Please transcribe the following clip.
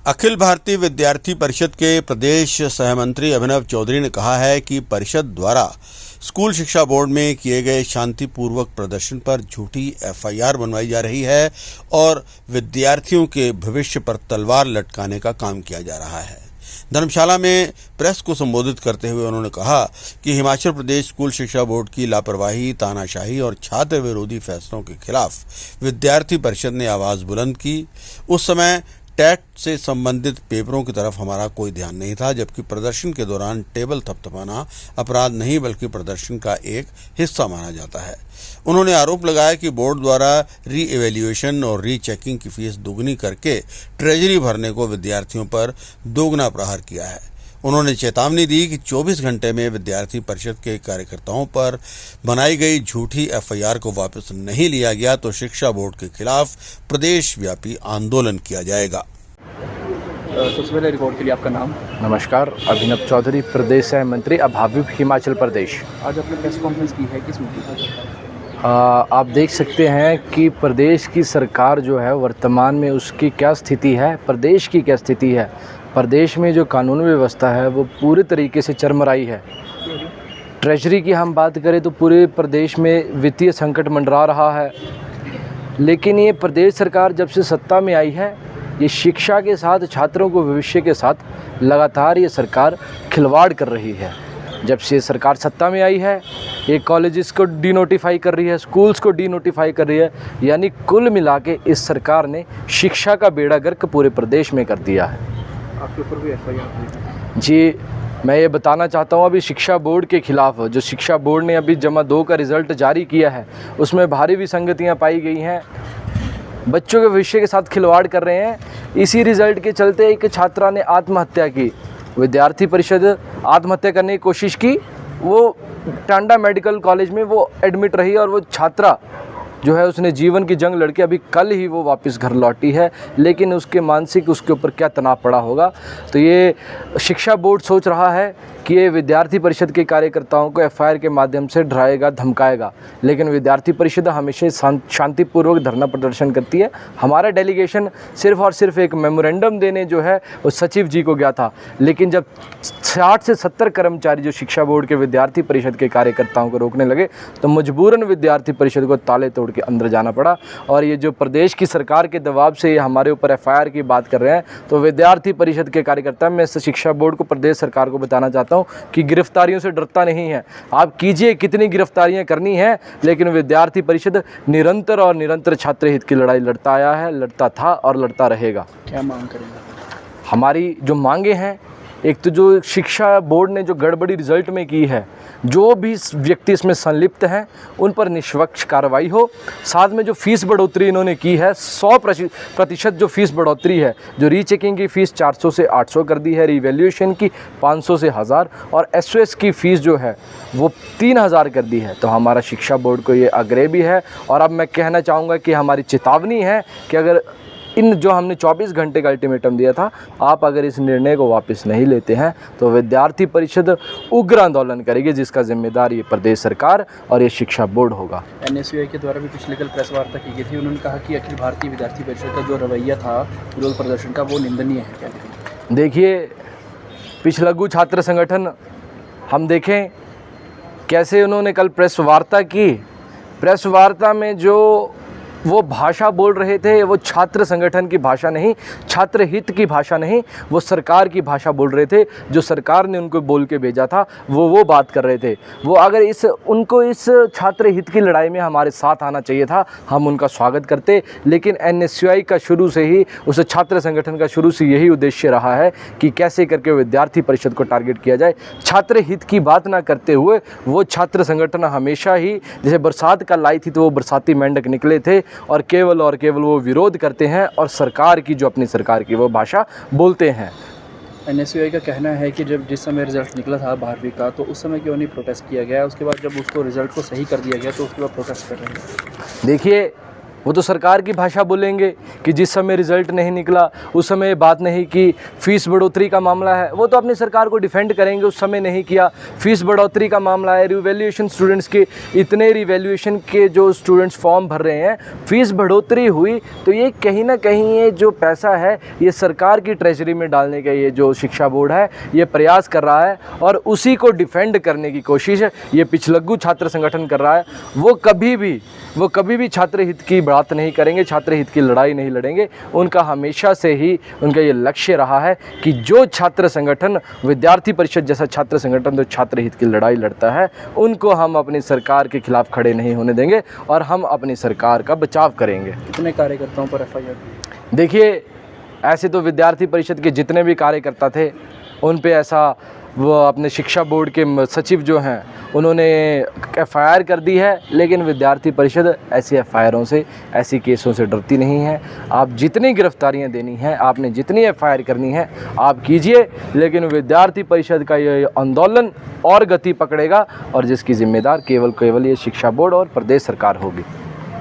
अखिल भारतीय विद्यार्थी परिषद के प्रदेश सहमंत्री अभिनव चौधरी ने कहा है कि परिषद द्वारा स्कूल शिक्षा बोर्ड में किए गए शांतिपूर्वक प्रदर्शन पर झूठी एफआईआर बनवाई जा रही है और विद्यार्थियों के भविष्य पर तलवार लटकाने का काम किया जा रहा है। धर्मशाला में प्रेस को संबोधित करते हुए उन्होंने कहा कि हिमाचल प्रदेश स्कूल शिक्षा बोर्ड की लापरवाही, तानाशाही और छात्र विरोधी फैसलों के खिलाफ विद्यार्थी परिषद ने आवाज बुलंद की। उस समय टेट से संबंधित पेपरों की तरफ हमारा कोई ध्यान नहीं था, जबकि प्रदर्शन के दौरान टेबल थपथपाना अपराध नहीं बल्कि प्रदर्शन का एक हिस्सा माना जाता है। उन्होंने आरोप लगाया कि बोर्ड द्वारा री इवैल्यूएशन और रीचेकिंग की फीस दोगुनी करके ट्रेजरी भरने को विद्यार्थियों पर दोगुना प्रहार किया है। उन्होंने चेतावनी दी कि 24 घंटे में विद्यार्थी परिषद के कार्यकर्ताओं पर बनाई गई झूठी एफआईआर को वापस नहीं लिया गया तो शिक्षा बोर्ड के खिलाफ प्रदेश व्यापी आंदोलन किया जाएगा। सबसे पहले रिकॉर्ड के लिए आपका नाम। नमस्कार, अभिनव चौधरी, प्रदेश सह मंत्री अभावी हिमाचल प्रदेश। आज आपने प्रेस कॉन्फ्रेंस की है, किस मुद्दे पर? आप देख सकते हैं कि प्रदेश की सरकार जो है वर्तमान में उसकी क्या स्थिति है, प्रदेश की क्या स्थिति है। प्रदेश में जो कानून व्यवस्था है वो पूरे तरीके से चरमराई है। ट्रेजरी की हम बात करें तो पूरे प्रदेश में वित्तीय संकट मंडरा रहा है। लेकिन ये प्रदेश सरकार जब से सत्ता में आई है, ये शिक्षा के साथ, छात्रों को भविष्य के साथ लगातार ये सरकार खिलवाड़ कर रही है। जब से सरकार सत्ता में आई है, ये कॉलेजेस को डीनोटिफाई कर रही है, स्कूल्स को डीनोटिफाई कर रही है। यानी कुल मिला के इस सरकार ने शिक्षा का बेड़ा गर्क पूरे प्रदेश में कर दिया है। आपके ऊपर भी एफआईआर? जी, मैं ये बताना चाहता हूँ, अभी शिक्षा बोर्ड के खिलाफ जो शिक्षा बोर्ड ने अभी जमा 2 का रिज़ल्ट जारी किया है, उसमें भारी विसंगतियाँ पाई गई हैं। बच्चों के भविष्य के साथ खिलवाड़ कर रहे हैं। इसी रिज़ल्ट के चलते एक छात्रा ने आत्महत्या की। विद्यार्थी परिषद आत्महत्या करने की कोशिश की, वो टांडा मेडिकल कॉलेज में वो एडमिट रही और वो छात्रा जो है उसने जीवन की जंग लड़ के अभी कल ही वो वापस घर लौटी है। लेकिन उसके मानसिक उसके ऊपर क्या तनाव पड़ा होगा। तो ये शिक्षा बोर्ड सोच रहा है कि ये विद्यार्थी परिषद के कार्यकर्ताओं को एफआईआर के माध्यम से डराएगा, धमकाएगा। लेकिन विद्यार्थी परिषद हमेशा शांतिपूर्वक धरना प्रदर्शन करती है। हमारा डेलीगेशन सिर्फ और सिर्फ एक मेमोरेंडम देने जो है वो सचिव जी को गया था। लेकिन जब 60 से 70 कर्मचारी जो शिक्षा बोर्ड के विद्यार्थी परिषद के कार्यकर्ताओं को रोकने लगे तो मजबूरन विद्यार्थी परिषद को ताले तोड़ के अंदर जाना पड़ा। और ये जो प्रदेश की सरकार के दबाव से ये हमारे ऊपर एफआईआर की बात कर रहे हैं, तो विद्यार्थी परिषद के कार्यकर्ता, मैं शिक्षा बोर्ड को, प्रदेश सरकार को बताना चाहता हूँ कि गिरफ्तारियों से डरता नहीं है। आप कीजिए कितनी गिरफ्तारियां करनी है, लेकिन विद्यार्थी परिषद निरंतर और निरंतर छात्र हित की लड़ाई लड़ता आया है, लड़ता था और लड़ता रहेगा। क्या मांग करेंगे? हमारी जो मांगे हैं, एक तो जो शिक्षा बोर्ड ने जो गड़बड़ी रिजल्ट में की है, जो भी व्यक्ति इसमें संलिप्त हैं उन पर निष्पक्ष कार्रवाई हो। साथ में जो फीस बढ़ोतरी इन्होंने की है, 100% जो फीस बढ़ोतरी है, जो रीचेकिंग की फ़ीस 400 से 800 कर दी है, रिवैल्यूएशन की 500 से 1000 और एसओएस की फ़ीस जो है वो 3000 कर दी है। तो हमारा शिक्षा बोर्ड को ये आग्रह भी है। और अब मैं कहना चाहूँगा कि हमारी चेतावनी है कि अगर इन जो हमने 24 घंटे का अल्टीमेटम दिया था, आप अगर इस निर्णय को वापस नहीं लेते हैं तो विद्यार्थी परिषद उग्र आंदोलन करेगी, जिसका जिम्मेदार ये प्रदेश सरकार और ये शिक्षा बोर्ड होगा। एनएसयूआई के द्वारा भी पिछले कल प्रेस वार्ता की गई थी। उन्होंने कहा कि अखिल भारतीय विद्यार्थी परिषद का जो रवैया था विरोध प्रदर्शन का, वो निंदनीय है। क्या करेंगे? देखिए, पिछलग्गू छात्र संगठन, हम देखें कैसे उन्होंने कल प्रेस वार्ता की। प्रेस वार्ता में जो वो भाषा बोल रहे थे, वो छात्र संगठन की भाषा नहीं, छात्र हित की भाषा नहीं, वो सरकार की भाषा बोल रहे थे। जो सरकार ने उनको बोल के भेजा था वो बात कर रहे थे। वो अगर उनको इस छात्र हित की लड़ाई में हमारे साथ आना चाहिए था, हम उनका स्वागत करते। लेकिन एनएसयूआई का शुरू से ही, उस छात्र संगठन का शुरू से यही उद्देश्य रहा है कि कैसे करके विद्यार्थी परिषद को टारगेट किया जाए। छात्र हित की बात ना करते हुए वो छात्र संगठन हमेशा ही, जैसे बरसात का लाई थी तो वो बरसाती मेंढक निकले थे और केवल वो विरोध करते हैं और सरकार की, जो अपनी सरकार की वो भाषा बोलते हैं। एनएसयूआई का कहना है कि जिस समय रिजल्ट निकला था 12वीं का, तो उस समय क्यों नहीं प्रोटेस्ट किया गया? उसके बाद जब उसको रिजल्ट को सही कर दिया गया तो उसके बाद प्रोटेस्ट कर रहे हैं। देखिए, वो तो सरकार की भाषा बोलेंगे कि जिस समय रिज़ल्ट नहीं निकला उस समय बात नहीं की, फ़ीस बढ़ोतरी का मामला है, वो तो अपनी सरकार को डिफेंड करेंगे, उस समय नहीं किया। फ़ीस बढ़ोतरी का मामला है, रिवैल्यूएशन स्टूडेंट्स के, इतने रिवैल्यूएशन के जो स्टूडेंट्स फॉर्म भर रहे हैं, फ़ीस बढ़ोतरी हुई तो ये कहीं ना कहीं ये जो पैसा है ये सरकार की ट्रेजरी में डालने का ये जो शिक्षा बोर्ड है ये प्रयास कर रहा है और उसी को डिफेंड करने की कोशिश ये पिछलग्गू छात्र संगठन कर रहा है। वो कभी भी छात्र हित की बात नहीं करेंगे, छात्र हित की लड़ाई नहीं लड़ेंगे। उनका हमेशा से ही उनका ये लक्ष्य रहा है कि जो छात्र संगठन, विद्यार्थी परिषद जैसा छात्र संगठन जो छात्र हित की लड़ाई लड़ता है उनको हम अपनी सरकार के खिलाफ खड़े नहीं होने देंगे और हम अपनी सरकार का बचाव करेंगे। कितने कार्यकर्ताओं पर FIR? देखिए, ऐसे तो विद्यार्थी परिषद के जितने भी कार्यकर्ता थे उन पे ऐसा वो अपने शिक्षा बोर्ड के सचिव जो हैं उन्होंने FIR कर दी है, लेकिन विद्यार्थी परिषद ऐसी FIRों से, ऐसी केसों से डरती नहीं है। आप जितनी गिरफ्तारियां देनी हैं, आपने जितनी FIR करनी है आप कीजिए, लेकिन विद्यार्थी परिषद का ये आंदोलन और गति पकड़ेगा और जिसकी जिम्मेदार केवल ये शिक्षा बोर्ड और प्रदेश सरकार होगी।